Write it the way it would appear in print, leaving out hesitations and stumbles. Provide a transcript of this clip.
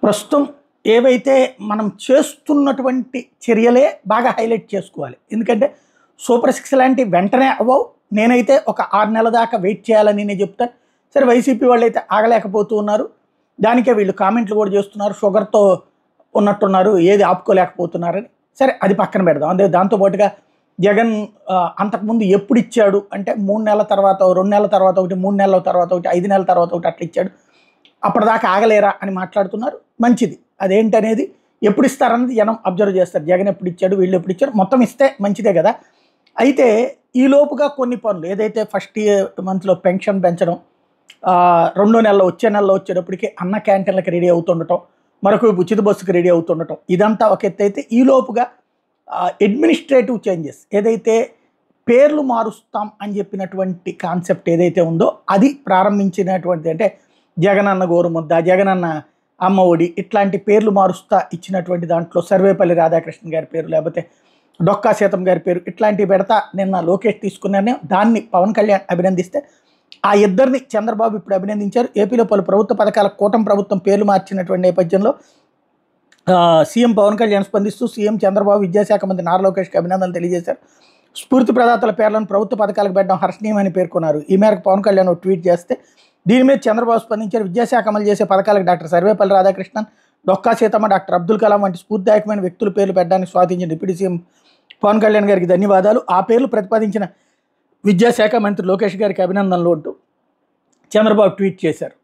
ప్రస్తుతం ఏవైతే మనం చేస్తున్నటువంటి చర్యలే బాగా హైలైట్ చేసుకోవాలి. ఎందుకంటే సూపర్ 6 లాంటి వెంటనే అవ్వవు. నేనైతే ఒక 6 నెలల దాకా వెయిట్ చేయాలని నేను చెప్తాను. సరే వైసీపీ వాళ్ళైతే ఆగలేకపోతూ ఉన్నారు. దానికే వీళ్ళు కామెంట్లు కూడా చేస్తున్నారు. షుగర్‌తో ఉన్నట్టున్నారు. ఏది ఆపుకోలేకపోతున్నారని. సరే అది పక్కన పెడదాం. అదే దాంతో పాటుగా జగన్ అంతకుముందు ఎప్పుడు ఇచ్చాడు అంటే 3 నెలల తర్వాత, 2 నెలల తర్వాత ఒకటి, 3 నెలల తర్వాత ఒకటి, 5 నెలల తర్వాత ఒకటి అట్లా ఇచ్చాడు. అప్పటిదాకా ఆగలేరా అని మాట్లాడుతున్నారు. మంచిది. అదేంటనేది ఎప్పుడు ఇస్తారన్నది జనం అబ్జర్వ్ చేస్తారు. జగన్ ఎప్పుడు ఇచ్చాడు, వీళ్ళు ఎప్పుడు ఇచ్చారు, మొత్తం ఇస్తే మంచిదే కదా. అయితే ఈ లోపుగా కొన్ని పనులు ఏదైతే ఫస్ట్ మంత్లో పెన్షన్ పెంచడం, రెండో నెలలో వచ్చే నెలలో వచ్చేటప్పటికి అన్న క్యాంటీన్లకు రెడీ అవుతుండటం, మరొక ఉచిత బస్సుకు రెడీ అవుతుండటం, ఇదంతా ఒక ఎత్తు అయితే ఈ లోపుగా అడ్మినిస్ట్రేటివ్ చేంజెస్ ఏదైతే పేర్లు మారుస్తాం అని చెప్పినటువంటి కాన్సెప్ట్ ఏదైతే ఉందో అది ప్రారంభించినటువంటి అంటే జగనన్న గోరుముద్ద, జగనన్న అమ్మ ఒడి ఇట్లాంటి పేర్లు మారుస్తా ఇచ్చినటువంటి దాంట్లో సర్వేపల్లి రాధాకృష్ణ గారి పేరు, లేకపోతే డొక్కా సీతం గారి పేరు ఇట్లాంటివి పెడతా నిన్న లోకేష్ తీసుకున్నానే. దాన్ని పవన్ కళ్యాణ్ అభినందిస్తే ఆ ఇద్దరిని చంద్రబాబు ఇప్పుడు అభినందించారు. ఏపీలో పలు ప్రభుత్వ పథకాల కూటమి ప్రభుత్వం పేర్లు మార్చినటువంటి నేపథ్యంలో సీఎం పవన్ కళ్యాణ్ స్పందిస్తూ సీఎం చంద్రబాబు, విద్యాశాఖ మంత్రి నారా లోకేష్కి అభినందనలు తెలియజేశారు. స్ఫూర్తి ప్రదాతల పేర్లను ప్రభుత్వ పథకాలకు పెట్టడం హర్షణీయమని పేర్కొన్నారు. ఈ మేరకు పవన్ కళ్యాణ్ ఒక ట్వీట్ చేస్తే దీని మీద చంద్రబాబు స్పందించారు. విద్యాశాఖ అమలు చేసే పథకాలకు డాక్టర్ సర్వేపల్లి రాధాకృష్ణన్, డొక్కా సీతమ్మ, డాక్టర్ అబ్దుల్ కలాం వంటి స్ఫూర్తిదాయకమైన వ్యక్తుల పేర్లు పెట్టడానికి స్వాగతించిన డిప్యూటీ సీఎం పవన్ కళ్యాణ్ గారికి ధన్యవాదాలు. ఆ పేర్లు ప్రతిపాదించిన విద్యాశాఖ మంత్రి లోకేష్ గారికి అభినందనలు అంటూ చంద్రబాబు ట్వీట్ చేశారు.